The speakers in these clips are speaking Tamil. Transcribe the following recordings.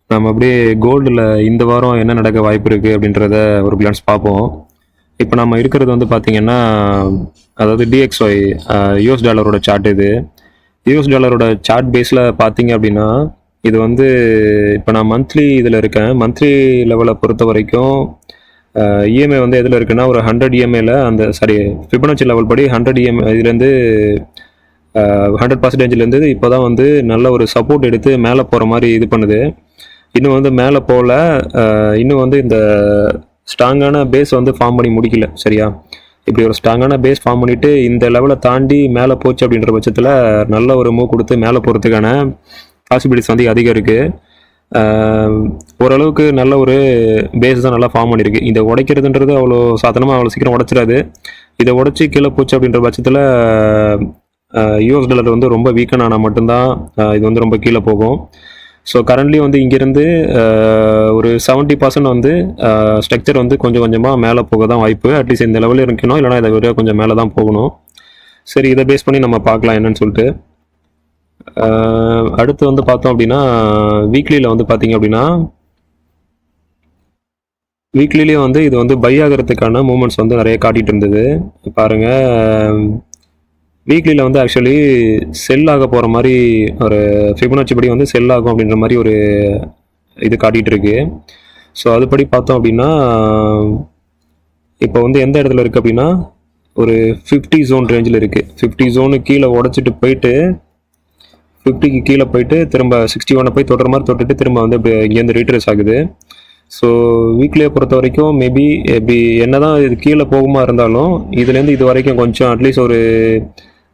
நம்ம அப்படியே கோல்டில் இந்த வாரம் என்ன நடக்க வாய்ப்பு இருக்குது அப்படின்றத ஒரு கிளான்ஸ் பார்ப்போம். இப்போ நம்ம இருக்கிறது வந்து பார்த்தீங்கன்னா, அதாவது டிஎக்ஸ்ஒய் யூஎஸ் டாலரோட சார்ட் இது. யூஎஸ் டாலரோட சார்ட் பேஸில் பார்த்தீங்க அப்படின்னா, இது வந்து இப்போ நான் மந்த்லி இதில் இருக்கேன். மந்த்லி லெவலை பொறுத்த வரைக்கும் இஎம்ஐ வந்து எதில் இருக்குன்னா, ஒரு 100 இஎம்ஐயில் அந்த ஃபிபனாச்சி லெவல் படி 100 இஎம்ஐ இதுலேருந்து 100%லேருந்து இப்போ தான் வந்து நல்ல ஒரு சப்போர்ட் எடுத்து மேலே போகிற மாதிரி இது பண்ணுது. இன்னும் வந்து மேலே போகல. இன்னும் வந்து இந்த ஸ்ட்ராங்கான பேஸ் வந்து ஃபார்ம் பண்ணி முடிக்கல. சரியா, இப்படி ஒரு ஸ்ட்ராங்கான பேஸ் ஃபார்ம் பண்ணிவிட்டு இந்த லெவலை தாண்டி மேலே போச்சு அப்படின்ற பட்சத்தில் நல்ல ஒரு மூவ் கொடுத்து மேலே போகிறதுக்கான பாசிபிலிட்டிஸ் வந்து அதிகம் இருக்குது. ஓரளவுக்கு நல்ல ஒரு பேஸ் தான் நல்லா ஃபார்ம் பண்ணியிருக்கு. இதை உடைக்கிறதுன்றது அவ்வளோ சாதாரணமாக அவ்வளோ சீக்கிரம் உடைச்சிடாது. இதை உடச்சி கீழே போச்சு அப்படின்ற பட்சத்தில் யூஎஸ் டாலர் வந்து ரொம்ப வீக்கனானால் மட்டும்தான் இது வந்து ரொம்ப கீழே போகும். ஸோ கரண்ட்லி வந்து இங்கேருந்து ஒரு 70% வந்து ஸ்ட்ரக்சர் வந்து கொஞ்சம் கொஞ்சமாக மேலே போக தான் வாய்ப்பு. அட்லீஸ்ட் இந்த லெவலில் இருக்கணும், இல்லைனா இதை விட கொஞ்சம் மேலே தான் போகணும். சரி, இதை பேஸ் பண்ணி நம்ம பார்க்கலாம் என்னன்னு சொல்லிட்டு. அடுத்து வந்து பார்த்தோம் அப்படின்னா, வீக்லியில் வந்து பார்த்தீங்க அப்படின்னா, வீக்லிலேயே வந்து இது வந்து பை ஆகிறதுக்கான மூமெண்ட்ஸ் வந்து நிறைய காட்டிகிட்டு இருந்தது. பாருங்கள், வீக்லியில் வந்து ஆக்சுவலி செல் ஆக போகிற மாதிரி ஒரு ஃபிபனாச்சி படி வந்து செல் ஆகும் அப்படின்ற மாதிரி ஒரு இது காட்டிகிட்டு இருக்கு. ஸோ அதுபடி பார்த்தோம் அப்படின்னா, இப்போ வந்து எந்த இடத்துல இருக்குது அப்படின்னா, ஒரு 50 ஜோன் ரேஞ்சில் இருக்குது. 50 ஜோனு கீழே உடச்சிட்டு போயிட்டு 50க்கு கீழே போயிட்டு திரும்ப 61 போய் தொடுற மாதிரி தொட்டுட்டு திரும்ப வந்து இப்போ இங்கேருந்து ரீட்ரேஸ் ஆகுது. ஸோ வீக்லியை பொறுத்த வரைக்கும் மேபி இப்படி என்ன தான் இது கீழே போகுமா இருந்தாலும் இதுலேருந்து இது வரைக்கும் கொஞ்சம் அட்லீஸ்ட் ஒரு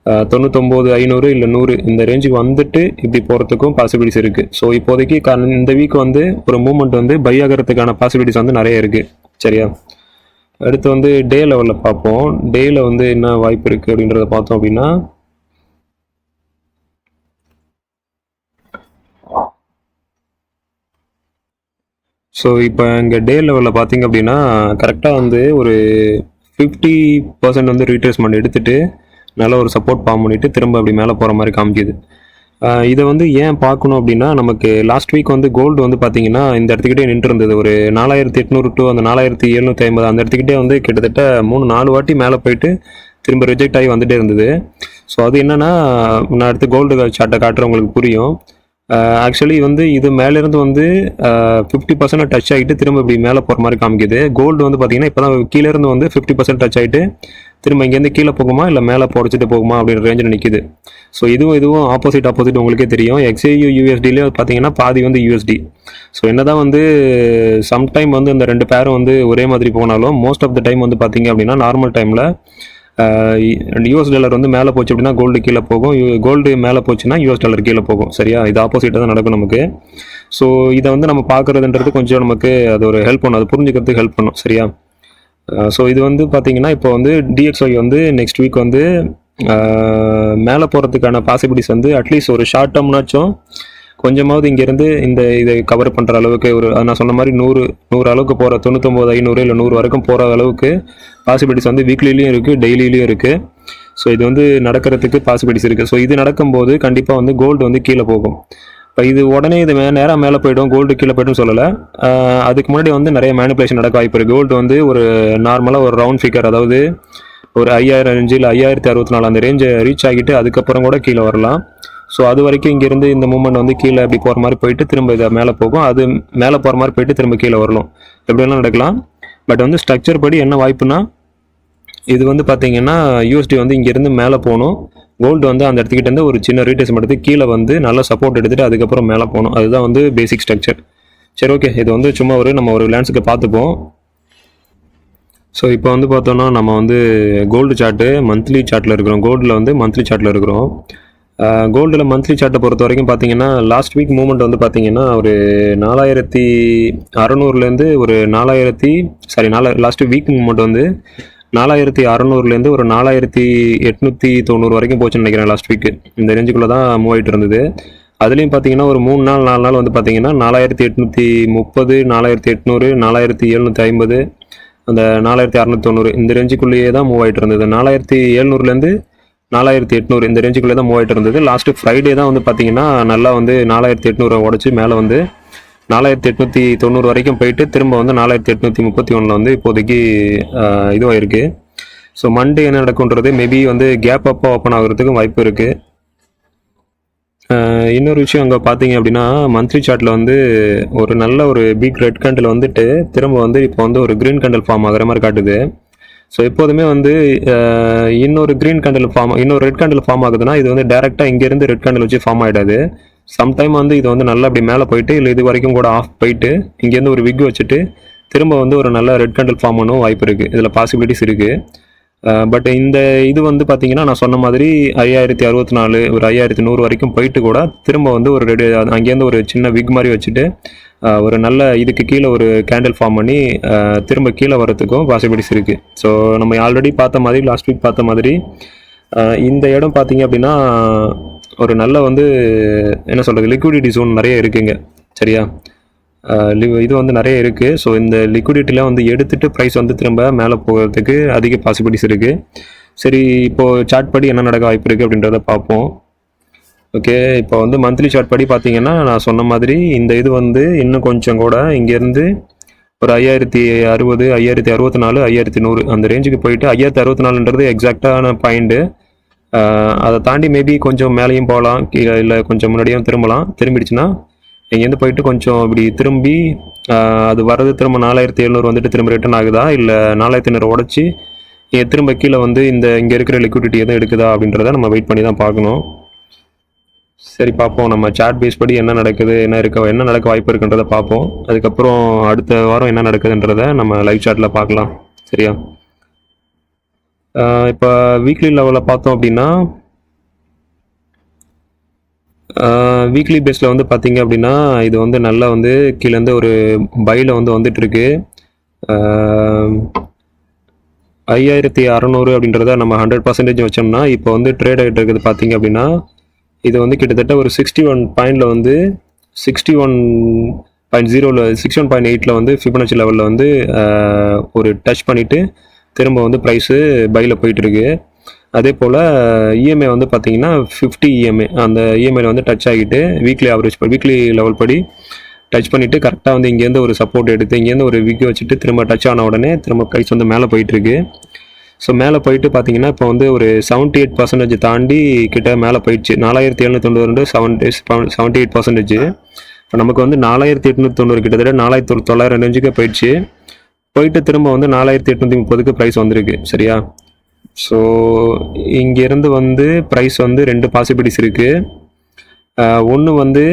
99, 500 இல்லை 100 இந்த ரேஞ்சுக்கு வந்துட்டு இப்படி போகிறதுக்கும் பாசிபிலிட்டிஸ் இருக்குது. ஸோ இப்போதைக்கு இந்த வீக் வந்து ஒரு மூமெண்ட் வந்து பை ஆகிறதுக்கான பாசிபிலிட்டிஸ் வந்து நிறைய இருக்குது. சரியா, அடுத்து வந்து டே லெவலில் பார்ப்போம். டேயில் வந்து என்ன வாய்ப்பு இருக்குது அப்படின்றத பார்த்தோம் அப்படின்னா, ஸோ இப்போ இங்கே டே லெவலில் பார்த்தீங்க அப்படின்னா கரெக்டாக வந்து ஒரு 50% வந்து ரீட்ரேஸ்மெண்ட் எடுத்துகிட்டு நல்ல ஒரு சப்போர்ட் ஃபார்ம் பண்ணிவிட்டு திரும்ப அப்படி மேலே போகிற மாதிரி காமிக்குது. இதை வந்து ஏன் பார்க்கணும் அப்படின்னா, நமக்கு லாஸ்ட் வீக் வந்து கோல்டு வந்து பார்த்தீங்கன்னா இந்த இடத்துக்கிட்டே நின்று இருந்தது. ஒரு 4800 டு அந்த 4750 அந்த இடத்துக்கிட்டே வந்து கிட்டத்தட்ட 3-4 வாட்டி மேலே போயிட்டு திரும்ப ரிஜெக்ட் ஆகி வந்துகிட்டே இருந்தது. ஸோ அது என்னென்னா, நான் அடுத்து கோல்டு சார்ட்டை காட்டுறவங்களுக்கு புரியும். ஆக்சுவலி வந்து இது மேலேருந்து வந்து 50% டச் ஆகிட்டு திரும்ப இப்படி மேலே போகிற மாதிரி காமிக்குது. கோல்டு வந்து பார்த்தீங்கன்னா இப்போ தான் கீழேருந்து வந்து 50% டச் ஆகிட்டு திரும்ப இங்கேருந்து கீழே போகுமா இல்லை மேலே புடச்சிட்டு போகுமா அப்படின்ற ரேஞ்சில் நிற்கிது. ஸோ இதுவும் ஆப்போசிட் உங்களுக்கே தெரியும். XAU USDலேயே பார்த்தீங்கன்னா பாதி வந்து USD. ஸோ என்ன தான் வந்து சம்டைம் வந்து இந்த ரெண்டு பேரும் வந்து ஒரே மாதிரி போனாலும் மோஸ்ட் ஆஃப் த டைம் வந்து பார்த்தீங்க அப்படின்னா நார்மல் டைமில் யூஎஸ் டாலர் வந்து மேலே போச்சு அப்படின்னா கோல்டு கீழே போகும், கோல்டு மேலே போச்சுன்னா யூஎஸ் டாலர் கீழே போகும். சரியா, இது ஆப்போசிட்டாக தான் நடக்கும் நமக்கு. ஸோ இதை வந்து நம்ம பார்க்குறதுன்றது கொஞ்சம் நமக்கு அது ஒரு ஹெல்ப் பண்ணும், அது புரிஞ்சுக்கிறதுக்கு ஹெல்ப் பண்ணும். சரியா, ஸோ இது வந்து பார்த்தீங்கன்னா இப்போ வந்து DXY வந்து நெக்ஸ்ட் வீக் வந்து மேலே போகிறதுக்கான பாசிபிலிட்டிஸ் வந்து அட்லீஸ்ட் ஒரு ஷார்ட் டேர்ம்னாச்சும் கொஞ்சமாவது இங்கேருந்து இதை கவர் பண்ணுற அளவுக்கு ஒரு நான் சொன்ன மாதிரி 100 அளவுக்கு போகிற 99, 500 இல்லை 100 வரைக்கும் போகிற அளவுக்கு பாசிபிலிட்டிஸ் வந்து வீக்லிலையும் இருக்குது, டெய்லிலையும் இருக்குது. ஸோ இது வந்து நடக்கிறதுக்கு பாசிபிலிட்டிஸ் இருக்குது. ஸோ இது நடக்கும்போது கண்டிப்பாக வந்து கோல்டு வந்து கீழே போகும். இப்போ இது உடனே இது நேராக மேலே போய்டும், கோல்டு கீழே போய்டும் சொல்லலை. அதுக்கு முன்னாடி வந்து நிறைய மேனிப்புலேஷன் நடக்க வாய்ப்பு இருக்குது. கோல்டு வந்து ஒரு நார்மலாக ஒரு ரவுண்ட் ஃபிகர், அதாவது ஒரு 5000 ரேஞ்சு இல்லை 5064 அந்த ரேஞ்சை ரீச் ஆகிட்டு அதுக்கப்புறம் கூட கீழே வரலாம். ஸோ அது வரைக்கும் இங்கேருந்து இந்த மூமெண்ட் வந்து கீழே அப்படி போகிற மாதிரி போயிட்டு திரும்ப இதை மேலே போகும், அது மேலே போகிற மாதிரி போயிட்டு திரும்ப கீழே வரணும், எப்படிலாம் நடக்கலாம். பட் வந்து ஸ்ட்ரக்சர் படி என்ன வாய்ப்புனா, இது வந்து பார்த்தீங்கன்னா USD வந்து இங்கேருந்து மேலே போகணும், கோல்டு வந்து அந்த இடத்துக்கிட்டேருந்து ஒரு சின்ன ரீட்ரேஸ்மெண்ட் எடுத்து கீழே வந்து நல்ல சப்போர்ட் எடுத்துகிட்டு அதுக்கப்புறம் மேலே போகணும். அதுதான் வந்து பேசிக் ஸ்ட்ரக்சர். சரி, ஓகே, இது வந்து சும்மா நம்ம ஒரு லேண்ட்ஸுக்கு பார்த்துப்போம். ஸோ இப்போ வந்து பார்த்தோன்னா நம்ம வந்து கோல்டு சார்ட்டு மந்த்லி சார்ட்டில் இருக்கிறோம். கோல்டில் வந்து மந்த்லி சார்ட்டில் இருக்கிறோம். கோல்டில் மந்த்லி சார்ட்டை பொறுத்த வரைக்கும் பார்த்தீங்கன்னா லாஸ்ட் வீக் மூமெண்ட் வந்து பார்த்தீங்கன்னா ஒரு 4600லேருந்து ஒரு லாஸ்ட் வீக் மூமெண்ட் வந்து 4600லேருந்து ஒரு 4890 வரைக்கும் போச்சுன்னு நினைக்கிறேன். லாஸ்ட் வீக்கு இந்த ரேஞ்சுக்குள்ளே தான் மூவ் ஆகிட்டு இருந்தது. அதுலேயும் பார்த்தீங்கன்னா ஒரு 4 நாள் வந்து பார்த்தீங்கன்னா 4830, 4800, 4750, அந்த 4690 இந்த ரேஞ்சுக்குள்ளேயே தான் மூவ் ஆகிட்டு இருந்தது. 4700லேருந்து 4800 இந்த ரேஞ்சுக்குள்ளே தான் மூவ் ஆகிட்டு இருந்தது. லாஸ்ட்டு ஃப்ரைடே தான் வந்து பார்த்தீங்கன்னா நல்லா வந்து 4800 உடச்சி மேலே வந்து 4890 வரைக்கும் போயிட்டு திரும்ப வந்து 4831 வந்து இப்போதைக்கு இதுவாயிருக்கு. ஸோ மண்டே என்ன நடக்குன்றது மேபி வந்து கேப் அப்போ ஓப்பன் ஆகுறதுக்கும் வாய்ப்பு இருக்குது. இன்னொரு விஷயம் அங்கே பார்த்தீங்க அப்படின்னா மந்த்லி சார்ட்டில் வந்து ஒரு நல்ல ஒரு பிக் ரெட் கேண்டில் வந்துட்டு திரும்ப வந்து இப்போ வந்து ஒரு க்ரீன் கேண்டில் ஃபார்ம் ஆகிற மாதிரி காட்டுது. ஸோ எப்போதுமே வந்து இன்னொரு ரெட் கேண்டில் ஃபார்ம் ஆகுதுன்னா இது வந்து டேரெக்டாக இங்கேருந்து ரெட் கேண்டில் வச்சு ஃபார்ம் ஆகிடாது. சம்டைம் வந்து இது வந்து நல்லா அப்படி மேலே போயிட்டு இல்லை இது வரைக்கும் கூட ஆஃப் போயிட்டு இங்கேருந்து ஒரு விக் வச்சுட்டு திரும்ப வந்து ஒரு நல்ல ரெட் கேண்டில் ஃபார்ம் பண்ணவும் வாய்ப்பு இருக்குது. இதில் பாசிபிலிட்டிஸ் இருக்குது. பட் இந்த இது வந்து பார்த்தீங்கன்னா நான் சொன்ன மாதிரி 5064 ஒரு 5100 வரைக்கும் போயிட்டு கூட திரும்ப வந்து ஒரு அங்கேருந்து ஒரு சின்ன விக் மாதிரி வச்சுட்டு ஒரு நல்ல இதுக்கு கீழே ஒரு கேண்டில் ஃபார்ம் பண்ணி திரும்ப கீழே வரத்துக்கும் பாசிபிலிட்டிஸ் இருக்குது. ஸோ நம்ம ஆல்ரெடி பார்த்த மாதிரி லாஸ்ட் வீக் பார்த்த மாதிரி இந்த இடம் பார்த்தீங்க அப்படின்னா ஒரு நல்ல வந்து என்ன சொல்கிறது லிக்விடிட்டி ஜோன் நிறைய இருக்குங்க. சரியா, இது வந்து நிறைய இருக்குது. ஸோ இந்த லிக்விடிட்டிலாம் வந்து எடுத்துகிட்டு ப்ரைஸ் வந்து திரும்ப மேலே போகிறதுக்கு அதிக பாசிபிலிட்டிஸ் இருக்குது. சரி, இப்போது சார்ட் படி என்ன நடக்க வாய்ப்பு இருக்குது அப்படின்றத பார்ப்போம். ஓகே, இப்போ வந்து மந்த்லி சார்ட் படி பார்த்தீங்கன்னா நான் சொன்ன மாதிரி இந்த இது வந்து இன்னும் கொஞ்சம் கூட இங்கேருந்து ஒரு 5060 5064 5100 அந்த ரேஞ்சுக்கு போயிட்டு 5064ன்றது எக்ஸாக்டான பாயிண்ட்டு. அதை தாண்டி மேபி கொஞ்சம் மேலேயும் போகலாம், கீழே இல்லை கொஞ்சம் முன்னாடியும் திரும்பிடுச்சுன்னா இங்கேருந்து போயிட்டு கொஞ்சம் இப்படி திரும்பி அது வர்றது திரும்ப 4700 வந்துட்டு திரும்ப ரிட்டர்ன் ஆகுதா இல்லை 4500 உடச்சி திரும்ப கீழே வந்து இங்கே இருக்கிற லிக்விடிட்டி எதுவும் எடுக்குதா அப்படின்றத நம்ம வெயிட் பண்ணி தான் பார்க்கணும். சரி, பார்ப்போம். நம்ம சார்ட் பேஸ் படி என்ன நடக்குது, என்ன நடக்க வாய்ப்பு இருக்குன்றதை பார்ப்போம். அதுக்கப்புறம் அடுத்த வாரம் என்ன நடக்குதுன்றதை நம்ம லைவ் சார்ட்டில் பார்க்கலாம். சரியா, இப்போ வீக்லி லெவலில் பார்த்தோம் அப்படின்னா வீக்லி பேஸில் வந்து பார்த்தீங்க அப்படின்னா இது வந்து நல்லா வந்து கீழேருந்து ஒரு பையில் வந்து வந்துட்டுருக்கு. 5600 அப்படின்றத நம்ம 100% வச்சோம்னா இப்போ வந்து ட்ரேட் ஆகிட்டு இருக்குது. பார்த்தீங்க அப்படின்னா இது வந்து கிட்டத்தட்ட ஒரு 61 பாயிண்டில் வந்து 61.0 61.8 வந்து ஃபிபனாச்சி லெவலில் வந்து ஒரு டச் பண்ணிவிட்டு திரும்ப வந்து ப்ரைஸு பையில் போயிட்டுருக்கு. அதே போல் இஎம்ஐ வந்து பார்த்தீங்கன்னா 50 இஎம்ஐ அந்த இஎம்ஐயில் வந்து டச் ஆகிட்டு வீக்லி லெவல் படி டச் பண்ணிவிட்டு கரெக்டாக வந்து இங்கேருந்து ஒரு சப்போர்ட் எடுத்து இங்கேருந்து ஒரு விக் வச்சுட்டு திரும்ப டச் ஆன உடனே திரும்ப ப்ரைஸ் வந்து மேலே போயிட்டுருக்கு. ஸோ மேலே போயிட்டு பார்த்தீங்கன்னா இப்போ வந்து ஒரு 78% தாண்டி கிட்ட மேலே போயிடுச்சு. 4792 78%. இப்போ நமக்கு வந்து 4890 கிட்டத்தட்ட 4900 ரேஞ்சுக்கு போயிட்டு திரும்ப வந்து 4830க்கு ப்ரைஸ் வந்திருக்கு. சரியா, ஸோ இங்கேருந்து வந்து ப்ரைஸ் வந்து 2 பாசிபிலிட்டிஸ் இருக்குது. ஒன்று வந்து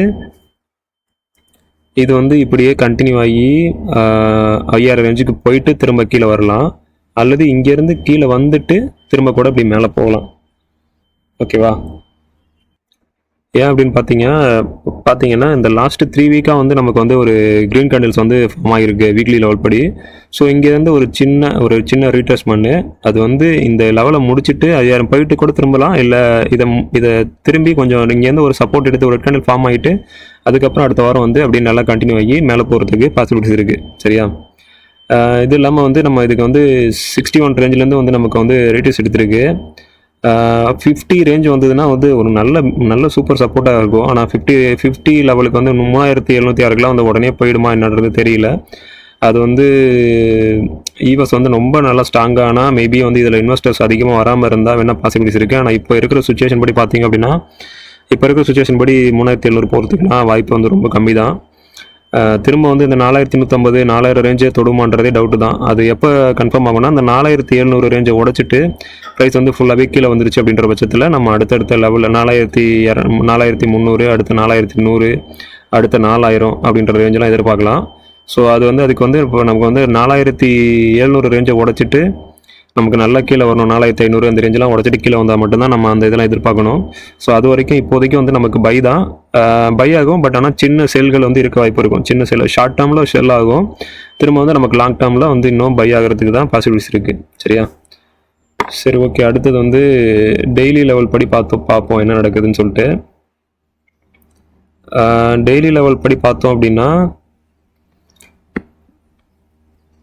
இது வந்து இப்படியே கண்டினியூ ஆகி 5000 ரேஞ்சுக்கு போயிட்டு திரும்ப கீழே வரலாம், அல்லது இங்கேருந்து கீழே வந்துட்டு திரும்ப கூட இப்படி மேலே போகலாம். ஓகேவா, ஏன் அப்படின்னு பார்த்தீங்கன்னா இந்த லாஸ்ட் 3 வீக்காக வந்து நமக்கு வந்து ஒரு க்ரீன் கேண்டில்ஸ் வந்து ஃபார்ம் ஆகிருக்கு வீக்லி லெவல் படி. ஸோ இங்கேருந்து ஒரு சின்ன ரீட்ரேஸ்மெண்ட்டு அது வந்து இந்த லெவலை முடிச்சுட்டு 5000 போயிட்டு கூட திரும்பலாம், இல்லை இதை திரும்பி கொஞ்சம் இங்கேருந்து ஒரு சப்போர்ட் எடுத்து ஒரு ரெட் கேண்டில் ஃபார்ம் ஆகிட்டு அதுக்கப்புறம் அடுத்த வாரம் வந்து அப்படியே நல்லா கண்டினியூ ஆகி மேலே போகிறதுக்கு பாசிபிலிட்டிஸ் இருக்குது. சரியா, இது இல்லாமல் வந்து நம்ம இதுக்கு வந்து 61 ரேஞ்சிலேருந்து வந்து நமக்கு வந்து ரேட்டிஸ் எடுத்துருக்கு. 50 ரேஞ்ச் வந்ததுன்னா வந்து ஒரு நல்ல சூப்பர் சப்போர்ட்டாக இருக்கும். ஆனால் 50 லெவலுக்கு வந்து 3706 வந்து உடனே போயிடுமா என்னன்றது தெரியல. அது வந்து ஈவஸ் வந்து ரொம்ப நல்லா ஸ்ட்ராங்கானா மேபி வந்து இதில் இன்வெஸ்டர்ஸ் அதிகமாக வராமல் இருந்தால் வேணால் பாசிபிலிட்டிஸ் இருக்குது. ஆனால் இப்போ இருக்கிற சுச்சுவேஷன் படி பார்த்தீங்க அப்படின்னா 3700 போகிறதுக்குனா வாய்ப்பு வந்து ரொம்ப கம்மி தான். திரும்ப வந்து இந்த 4150 4000 ரேஞ்சை தொடுமான்றதே டவுட்டு தான். அது எப்போ கன்ஃபார்ம் ஆகும்னா அந்த 4700 ரேஞ்சை உடச்சிட்டு ப்ரைஸ் வந்து ஃபுல்லாகவே கீழே வந்துருச்சு அப்படின்ற பட்சத்தில் நம்ம அடுத்தடுத்த லெவலில் 4300 அடுத்த 4100 அடுத்த 4000 அப்படின்ற ரேஞ்செலாம் எதிர்பார்க்கலாம். ஸோ அது வந்து அதுக்கு வந்து இப்போ நமக்கு வந்து 4700 ரேஞ்சை உடச்சிட்டு நமக்கு நல்லா கீழே வரணும். 4500 அந்த ரேஞ்செலாம் உடச்சிட்டு கீழே வந்தால் மட்டும்தான் நம்ம அந்த இதெல்லாம் எதிர்பார்க்கணும். ஸோ அது வரைக்கும் இப்போதைக்கு வந்து நமக்கு பை தான், பை ஆகும். பட் ஆனால் சின்ன செல்கள் வந்து இருக்க வாய்ப்பு இருக்கும். சின்ன செல் ஷார்ட் டேர்மில் செல் ஆகும், திரும்ப வந்து நமக்கு லாங் டேர்மில் வந்து இன்னும் பை ஆகிறதுக்கு தான் பாசிபிலிட்டிஸ் இருக்குது. சரியா, சரி, ஓகே. அடுத்தது வந்து டெய்லி லெவல் படி பார்ப்போம் என்ன நடக்குதுன்னு சொல்லிட்டு. டெய்லி லெவல் படி பார்த்தோம் அப்படின்னா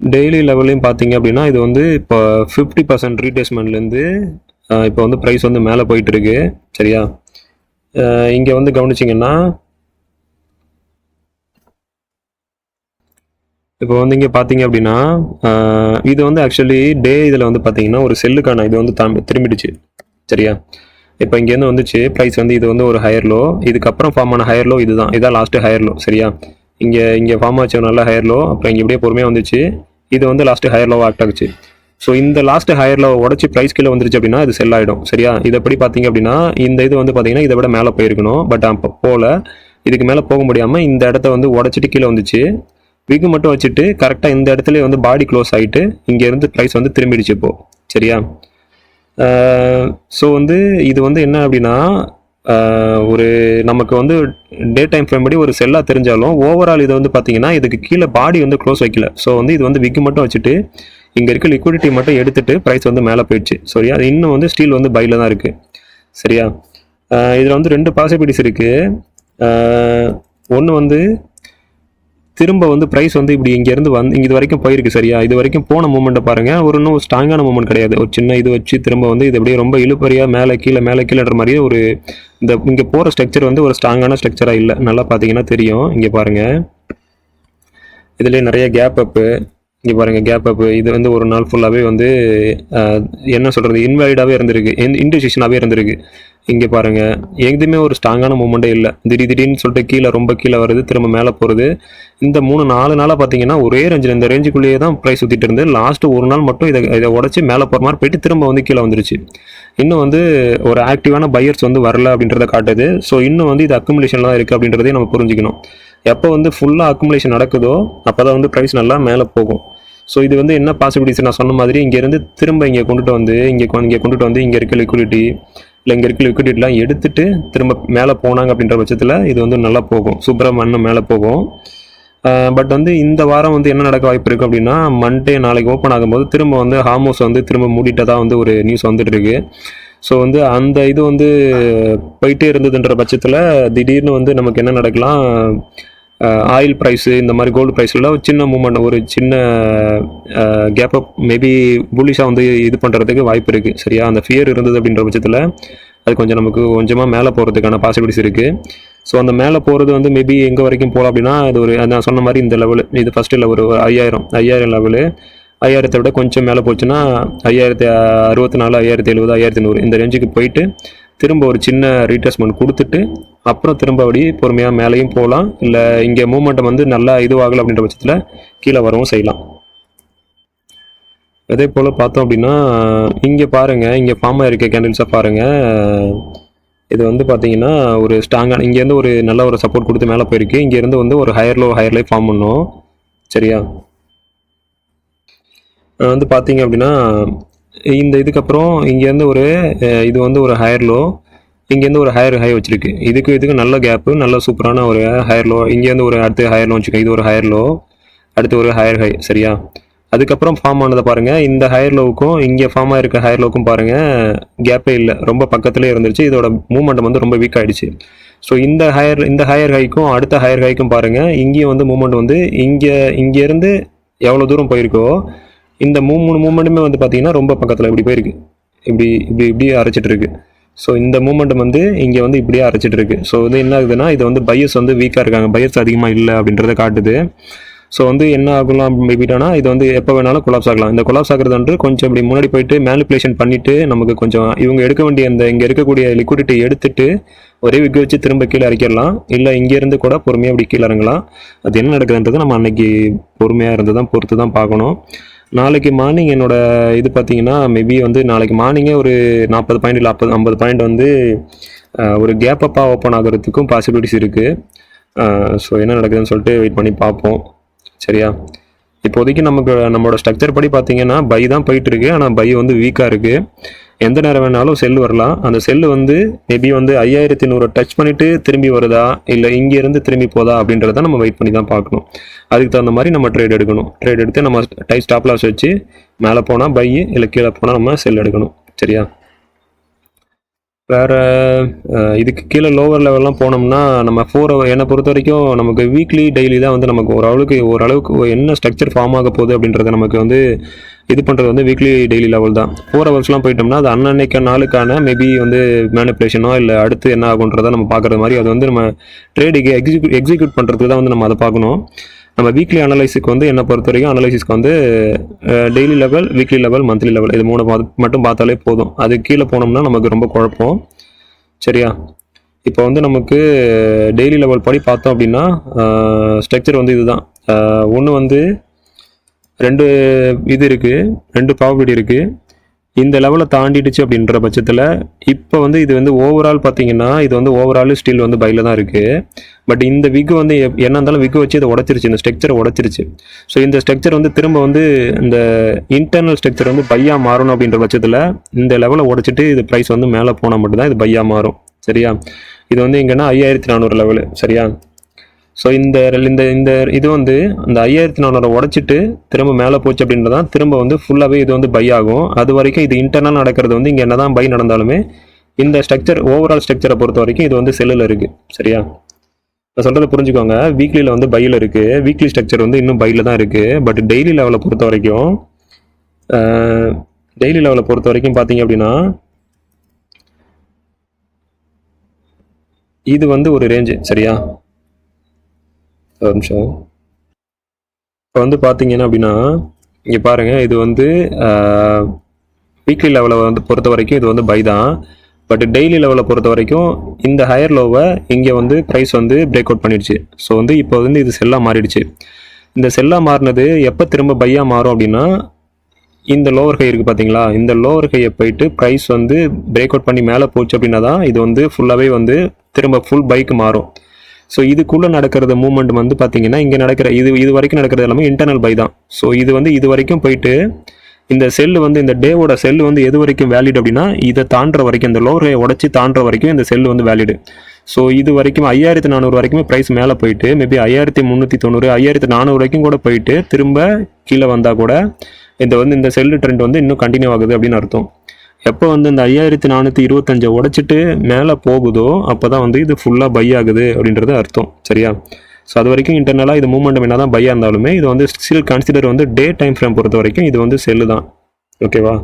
டெய்லி லெவல்லையும் பார்த்தீங்க அப்படின்னா இது வந்து இப்போ 50% ரீட்ரேஸ்மெண்ட்லேருந்து இப்போ வந்து ப்ரைஸ் வந்து மேலே போயிட்டுருக்கு. சரியா, இங்கே வந்து கவனிச்சிங்கன்னா இப்போ வந்து இங்கே பார்த்தீங்க அப்படின்னா இது வந்து ஆக்சுவலி டே இதில் வந்து பார்த்தீங்கன்னா ஒரு செல்லுக்கான இது வந்து திரும்பிடுச்சு. சரியா? இப்போ இங்கேருந்து வந்துச்சு ப்ரைஸ் வந்து இது வந்து ஒரு ஹையர் லோ, இதுக்கப்புறம் ஃபார்ம் ஆன ஹையர் லோ இதுதான், இதான் லாஸ்ட்டு ஹையர் லோ. சரியா? இங்கே ஃபார்ம் ஆச்சு ஒரு நல்ல ஹையர் லோ, அப்புறம் இங்கே இப்படியே பொறுமையாக வந்துச்சு, இது வந்து லாஸ்ட்டு ஹையர் லோவாக ஆக்ட் ஆகுச்சு. ஸோ இந்த லாஸ்ட் ஹையர் லோ உடச்சி ப்ரைஸ் கீழே வந்துருச்சு அப்படின்னா இது செல் ஆகிடும். சரியா? இதைப்படி பார்த்தீங்க அப்படின்னா இந்த இது வந்து பார்த்தீங்கன்னா இதை விட மேலே போயிருக்கணும், பட் அப்போ போல இதுக்கு மேலே போக முடியாமல் இந்த இடத்த வந்து உடச்சிட்டு கீழே வந்துச்சு. விகு மட்டும் வச்சுட்டு கரெக்டாக இந்த இடத்துல வந்து பாடி க்ளோஸ் ஆகிட்டு இங்கேருந்து ப்ரைஸ் வந்து திரும்பிடுச்சு இப்போ. சரியா? ஸோ வந்து இது வந்து என்ன அப்படின்னா ஒரு நமக்கு வந்து டே டைம் ஃப்ரேம் படி ஒரு செல்லாக தெரிஞ்சாலும் ஓவரால் இது வந்து பார்த்தீங்கன்னா இதுக்கு கீழே பாடி வந்து க்ளோஸ் வைக்கல. ஸோ வந்து இது வந்து விக்கு மட்டும் வச்சுட்டு இங்கே இருக்க லிக்விடிட்டி மட்டும் எடுத்துட்டு ப்ரைஸ் வந்து மேலே போயிடுச்சு. சரியா? அது இன்னும் வந்து ஸ்டீல் வந்து பையில் தான் இருக்குது. சரியா? இதில் வந்து 2 பாசிபிலிட்டிஸ் இருக்குது. ஒன்று வந்து திரும்ப வந்து ப்ரைஸ் வந்து இப்படி இங்கேருந்து வந்து இது வரைக்கும் போயிருக்கு. சரியா? இது வரைக்கும் போன மூமெண்ட்டை பாருங்கள், ஒரு இன்னும் ஸ்ட்ராங்கான மூமெண்ட் கிடையாது. ஒரு சின்ன இது வச்சு திரும்ப வந்து இது அப்படியே ரொம்ப இழுப்பறியாக மேலே கீழேன்ற மாதிரியே ஒரு இங்கே போகிற ஸ்ட்ரக்சர் வந்து ஒரு ஸ்ட்ராங்கான ஸ்ட்ரக்சராக இல்லை. நல்லா பார்த்தீங்கன்னா தெரியும். இங்கே பாருங்கள், இதுலேயே நிறைய கேப் அப்பு, இங்கே பாருங்கள் கேப் அப்பு, இது வந்து ஒரு நாள் ஃபுல்லாகவே வந்து என்ன சொல்கிறது இன்வாலிடாகவே இருந்திருக்கு, இன்டிசிஷனாகவே இருந்திருக்கு. இங்கே பாருங்கள் எதுவுமே ஒரு ஸ்ட்ராங்கான மூமெண்ட்டே இல்லை. திடீர்னு சொல்லிட்டு ரொம்ப கீழே வருது, திரும்ப மேலே போகிறது. இந்த 3-4 நாளாக பார்த்தீங்கன்னா ஒரே ரேஞ்சில் இந்த ரேஞ்சுக்குள்ளேயே தான் ப்ரைஸ் சுற்றிட்டு இருந்து லாஸ்ட்டு ஒரு நாள் மட்டும் இதை உடச்சி மேலே போகிற மாதிரி போயிட்டு திரும்ப வந்து கீழே வந்துருச்சு. இன்னும் வந்து ஒரு ஆக்டிவான பையர்ஸ் வந்து வரல அப்படின்றத காட்டுது. ஸோ இன்னும் வந்து இது அக்குமுலேஷன்லாம் தான் இருக்குது அப்படின்றதையும் நம்ம புரிஞ்சுக்கணும். எப்போ வந்து ஃபுல்லாக அக்குமுலேஷன் நடக்குதோ அப்போ தான் வந்து ப்ரைஸ் நல்லா மேலே போகும். ஸோ இது வந்து என்ன பாசிபிலிட்டிஸ் நான் சொன்ன மாதிரி இங்கேருந்து திரும்ப இங்கே கொண்டுட்டு வந்து இங்கே இருக்க லிக்விடிட்டி இல்லை இங்கே இருக்க லிக்விடிட்டிலாம் எடுத்துகிட்டு திரும்ப மேலே போனாங்க அப்படின்ற பட்சத்தில் இது வந்து நல்லா போகும், சூப்பராக மண்ணு மேலே போகும். பட் வந்து இந்த வாரம் வந்து என்ன நடக்க வாய்ப்பு இருக்குது அப்படின்னா மண்டே நாளைக்கு ஓப்பன் ஆகும்போது திரும்ப வந்து ஹார்மோஸ் வந்து திரும்ப மூடிட்டதாக வந்து ஒரு நியூஸ் வந்துட்டு இருக்கு. ஸோ வந்து அந்த இது வந்து போயிட்டே இருந்ததுன்ற பட்சத்தில் திடீர்னு வந்து நமக்கு என்ன நடக்கலாம், ஆயில் ப்ரைஸு இந்த மாதிரி கோல்டு ப்ரைஸில் ஒரு சின்ன மூமெண்ட், ஒரு சின்ன கேப் அப் மேபி புல்லிஷாக வந்து இது பண்ணுறதுக்கு வாய்ப்பு இருக்குது. சரியா? அந்த ஃபியர் இருந்தது அப்படின்ற பட்சத்தில் அது கொஞ்சம் நமக்கு கொஞ்சமாக மேலே போகிறதுக்கான பாசிபிலிட்டிஸ் இருக்குது. ஸோ அந்த மேலே போகிறது வந்து மேபி எங்கே வரைக்கும் போகலாம் அப்படின்னா அது ஒரு நான் சொன்ன மாதிரி இந்த லெவலு, இது ஃபஸ்ட்டு லெவல் ஒரு 5000 லெவலு, 5000 விட கொஞ்சம் மேலே போச்சுன்னா 5064, 5070, 5100 இந்த ரேஞ்சுக்கு போயிட்டு திரும்ப ஒரு சின்ன ரீட்ரேஸ்மெண்ட் கொடுத்துட்டு அப்புறம் திரும்ப அப்படி பொறுமையாக மேலேயும் போகலாம். இல்லை இங்கே மூமெண்ட்டை வந்து நல்லா இதுவாகலை அப்படின்ற பட்சத்தில் கீழே வரவும் செய்யலாம். அதே போல் பார்த்தோம் அப்படின்னா இங்கே பாருங்கள், இங்கே ஃபார்ம் ஆகிருக்க கேண்டில்ஸாக பாருங்கள். இது வந்து பார்த்தீங்கன்னா ஒரு ஸ்ட்ராங்கான இங்கேருந்து ஒரு நல்ல ஒரு சப்போர்ட் கொடுத்து மேலே போயிருக்கு. இங்கேருந்து வந்து ஒரு ஹையர் லை ஃபார்ம் பண்ணோம். சரியா? வந்து பார்த்தீங்க அப்படின்னா இந்த இதுக்கப்புறம் இங்கேருந்து ஒரு இது வந்து ஒரு ஹையர் லோ, இங்கேருந்து ஒரு ஹையர் ஹை வச்சிருக்கு. இதுக்கு நல்ல கேப்பு, நல்ல சூப்பரான ஒரு ஹையர் லோ. இங்கேருந்து ஒரு அடுத்து ஹையர் லோ வச்சுக்கோங்க, இது ஒரு ஹையர் லோ, அடுத்து ஒரு ஹையர் ஹை. சரியா? அதுக்கப்புறம் ஃபார்ம் ஆனதை பாருங்கள், இந்த ஹையர் லோவுக்கும் இங்கே ஃபார்ம் ஆகிருக்க ஹையர் லோவுக்கும் பாருங்கள் கேப்பே இல்லை, ரொம்ப பக்கத்துலேயே இருந்துச்சு. இதோட மூமெண்ட் வந்து ரொம்ப வீக் ஆகிடுச்சு. ஸோ இந்த ஹையர் ஹைக்கும் அடுத்த ஹையர் ஹைக்கும் பாருங்கள், இங்கேயும் வந்து மூமெண்ட் வந்து இங்கேருந்து எவ்வளோ தூரம் போயிருக்கோ இந்த 3 மூமெண்ட்டுமே வந்து பார்த்தீங்கன்னா ரொம்ப பக்கத்தில் இப்படி போயிருக்கு, இப்படி அரைச்சிட்டு இருக்கு. ஸோ இந்த மூமெண்ட் வந்து இங்கே வந்து இப்படியே அரைச்சிட்டு இருக்கு. ஸோ வந்து என்ன ஆகுதுன்னா இது வந்து பையர்ஸ் வந்து வீக்காக இருக்காங்க, பையர்ஸ் அதிகமாக இல்லை அப்படின்றத காட்டுது. ஸோ வந்து என்ன ஆகலாம் மேபிட்டானா இது வந்து எப்போ வேணாலும் கொலாப்ஸ் ஆகலாம். இந்த கொலாப்ஸ் ஆகிறது வந்து கொஞ்சம் இப்படி முன்னாடி போயிட்டு மேனிப்புலேஷன் பண்ணிவிட்டு நமக்கு கொஞ்சம் இவங்க எடுக்க வேண்டிய இந்த இங்கே இருக்கக்கூடிய லிக்விடிட்டி எடுத்துட்டு ஒரே விக்கு வச்சு திரும்ப கீழே இறக்கிடலாம். இல்லை இங்கேருந்து கூட பொறுமையாக இப்படி கீழே இறங்கலாம். அது என்ன நடக்குதுன்றது நம்ம அன்னைக்கு பொறுமையாக இருந்து தான் பொறுத்து தான் பார்க்கணும். நாளைக்கு மார்னிங் என்னோட இது பார்த்தீங்கன்னா மேபி வந்து நாளைக்கு மார்னிங்கே ஒரு 40 பாயிண்ட் இல்லை 50 பாயிண்ட் வந்து ஒரு கேப் அப்பாக ஓப்பன் ஆகிறதுக்கும் பாசிபிலிட்டிஸ் இருக்குது. ஸோ என்ன நடக்குதுன்னு சொல்லிட்டு வெயிட் பண்ணி பார்ப்போம். சரியா? இப்போதைக்கு நம்மளோட ஸ்ட்ரக்சர் படி பார்த்தீங்கன்னா பை தான் போயிட்டுருக்கு, ஆனால் பை வந்து வீக்காக இருக்குது. எந்த நேரம் வேணாலும் செல்லு வரலாம். அந்த செல்லு வந்து மேபி வந்து 5100 டச் பண்ணிவிட்டு திரும்பி வருதா இல்லை இங்கேருந்து திரும்பி போதா அப்படின்றத நம்ம வெயிட் பண்ணி தான் பார்க்கணும். அதுக்கு தகுந்த மாதிரி நம்ம ட்ரேட் எடுக்கணும். ட்ரேட் எடுத்து நம்ம ஸ்டாப் லாஸ் வச்சு மேலே போனால் பை, இல்லை கீழே போனால் நம்ம செல் எடுக்கணும். சரியா? வேறு இதுக்கு கீழே லோவர் லெவல்லாம் போனோம்னா நம்ம 4 hour என்னை பொறுத்த வரைக்கும் நமக்கு வீக்லி டெய்லி தான் வந்து நமக்கு ஓரளவுக்கு என்ன ஸ்ட்ரக்சர் ஃபார்ம் ஆக போகுது அப்படின்றத நமக்கு வந்து இது பண்ணுறது வந்து வீக்லி டெய்லி லெவல் தான். 4 hours போயிட்டோம்னா அது அன்னன்னைக்கு நாளுக்கான மேபி வந்து மேனிப்புலேஷனோ இல்லை அடுத்து என்ன ஆகுன்றதை நம்ம பார்க்குறது மாதிரி அது வந்து நம்ம ட்ரேடுக்கு எக்ஸிக்யூட் பண்ணுறதுக்கு தான் வந்து நம்ம அதை பார்க்கணும். நம்ம வீக்லி அனலைஸுக்கு வந்து என்ன பொறுத்த வரைக்கும் அனலைசிஸ்க்கு வந்து daily level, weekly level, monthly level இது 3 மட்டும் பார்த்தாலே போதும். அது கீழே போனோம்னா நமக்கு ரொம்ப குழப்பம். சரியா? இப்போ வந்து நமக்கு டெய்லி லெவல் படி பார்த்தோம் அப்படின்னா ஸ்ட்ரக்சர் வந்து இதுதான். ஒன்று வந்து 2 இது இருக்குது, 2 ப்ராபபிலிட்டி இருக்குது. இந்த லெவலை தாண்டிடுச்சு அப்படின்ற பட்சத்தில் இப்போ வந்து இது வந்து ஓவரால் பார்த்தீங்கன்னா இது வந்து ஓவரால் ஸ்டில் வந்து பையில் தான் இருக்குது. பட் இந்த விக் வந்து என்ன இருந்தாலும் விக் வச்சு இதை உடச்சிருச்சு, இந்த ஸ்ட்ரக்சரை உடச்சிருச்சு. ஸோ இந்த ஸ்ட்ரக்சர் வந்து திரும்ப வந்து இந்த இன்டர்னல் ஸ்ட்ரக்சர் வந்து பையாக மாறணும் அப்படின்ற பட்சத்தில் இந்த லெவலை உடச்சிட்டு இது ப்ரைஸ் வந்து மேலே போனால் மட்டும்தான் இது பையாக மாறும். சரியா? இது வந்து எங்கன்னா 5400 லெவலு. சரியா? ஸோ இந்த இந்த இது வந்து அந்த 5400 உடச்சிட்டு திரும்ப மேலே போச்சு அப்படின்றதான் திரும்ப வந்து ஃபுல்லாகவே இது வந்து பை ஆகும். அது வரைக்கும் இது இன்டர்னல் நடக்கிறது வந்து இங்கே என்ன தான் பை நடந்தாலுமே இந்த ஸ்ட்ரக்சர் ஓவரால் ஸ்ட்ரக்சரை பொறுத்த வரைக்கும் இது வந்து செல்லில் இருக்குது. சரியா? நான் சொல்கிறத புரிஞ்சுக்கோங்க. வீக்லியில் வந்து பையில் இருக்குது, வீக்லி ஸ்ட்ரக்சர் வந்து இன்னும் பையில் தான் இருக்குது. பட் டெய்லி லெவலை பொறுத்த வரைக்கும் பார்த்தீங்க அப்படின்னா இது வந்து ஒரு ரேஞ்சு. சரியா? ஒரு நிமிஷம். இப்போ வந்து பார்த்தீங்கன்னா அப்படின்னா இங்கே பாருங்கள், இது வந்து வீக்லி லெவலை வந்து பொறுத்த வரைக்கும் இது வந்து பை தான். பட் டெய்லி லெவலை பொறுத்த வரைக்கும் இந்த ஹையர் லோவை இங்கே வந்து ப்ரைஸ் வந்து பிரேக் அவுட் பண்ணிடுச்சு. ஸோ வந்து இப்போ வந்து இது செல்லாக மாறிடுச்சு. இந்த செல்லாக மாறினது எப்போ திரும்ப பையாக மாறும் அப்படின்னா இந்த லோவர் ஹை இருக்குது பார்த்தீங்களா, இந்த லோவர் ஹையை போயிட்டு ப்ரைஸ் வந்து பிரேக் அவுட் பண்ணி மேலே போச்சு அப்படின்னா தான் இது வந்து ஃபுல்லாகவே வந்து திரும்ப ஃபுல் பைக்கு மாறும். ஸோ இதுக்குள்ளே நடக்கிறது மூவ்மெண்ட் வந்து பார்த்தீங்கன்னா இங்கே நடக்கிற இது வரைக்கும் நடக்கிறது எல்லாமே இன்டர்னல் பை தான். ஸோ இது வந்து இது வரைக்கும் போயிட்டு இந்த செல்லு வந்து இந்த டேவோட செல்லு வந்து எது வரைக்கும் வேலிட் அப்படின்னா இதை தாண்டுற வரைக்கும், இந்த லோவரை உடச்சி தாண்டுற வரைக்கும் இந்த செல்லு வந்து வேலிடு. ஸோ இது வரைக்கும் 5400 வரைக்குமே ப்ரைஸ் மேலே போயிட்டு மேபி 5390, 5400 வரைக்கும் கூட போயிட்டு திரும்ப கீழே வந்தால் கூட இந்த செல்லு ட்ரெண்ட் வந்து இன்னும் கண்டினியூ ஆகுது அப்படின்னு அர்த்தம். எப்போ வந்து இந்த 5425 உடைச்சிட்டு மேலே போகுதோ அப்போ தான் வந்து இது ஃபுல்லாக பை ஆகுது அப்படின்றது அர்த்தம். சரியா? ஸோ அது வரைக்கும் இன்டர்னலாக இது மூவ்மெண்ட் என்ன தான் பையாக இருந்தாலுமே இது வந்து ஸ்டில் கன்சிடர் வந்து டே டைம் ஃப்ரேம் பொறுத்த வரைக்கும் இது வந்து செல்லு தான். ஓகேவா?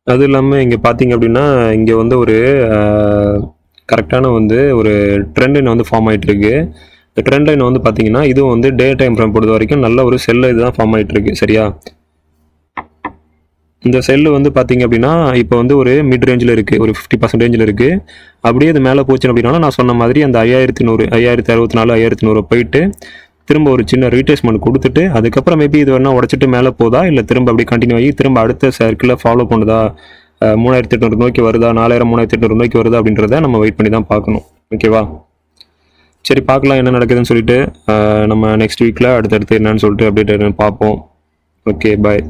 அது இல்லாமல் இங்கே பார்த்தீங்க அப்படின்னா இங்கே வந்து ஒரு கரெக்டான வந்து ஒரு ட்ரெண்ட் லைன் வந்து ஃபார்ம் ஆகிட்டு இருக்கு. இந்த ட்ரெண்ட் லைன் வந்து பார்த்தீங்கன்னா இதுவும் வந்து டே டைம் ஃப்ரேம் பொறுத்த வரைக்கும் நல்ல ஒரு செல்லு இதுதான் ஃபார்ம் ஆகிட்டு இருக்கு. சரியா? இந்த செல்லு வந்து பார்த்தீங்க அப்படின்னா இப்போ வந்து ஒரு மிட் ரேஞ்சில் இருக்குது, ஒரு 50% ரேஞ்சில் இருக்குது. அப்படியே இது மேலே போச்சு அப்படின்னா நான் சொன்ன மாதிரி அந்த 5100, 5064, 5100 போயிட்டு திரும்ப ஒரு சின்ன ரீட்ரேஸ்மெண்ட் கொடுத்துட்டு அதுக்கப்புறம் மேபி இது வேணால் உடச்சிட்டு மேலே போதா இல்லை திரும்ப அப்படி கண்டினியூ ஆகி திரும்ப அடுத்த சர்க்கிளில் ஃபாலோ பண்ணுதா, 3800 நோக்கி வருதா, 4000, 3800 நோக்கி வருதா அப்படின்றத நம்ம வெயிட் பண்ணி தான் பார்க்கணும். ஓகேவா? சரி, பார்க்கலாம் என்ன நடக்குதுன்னு சொல்லிட்டு நம்ம நெக்ஸ்ட் வீக்கில் அடுத்தடுத்து என்னன்னு சொல்லிட்டு அப்டேட் பார்ப்போம். ஓகே, பாய்.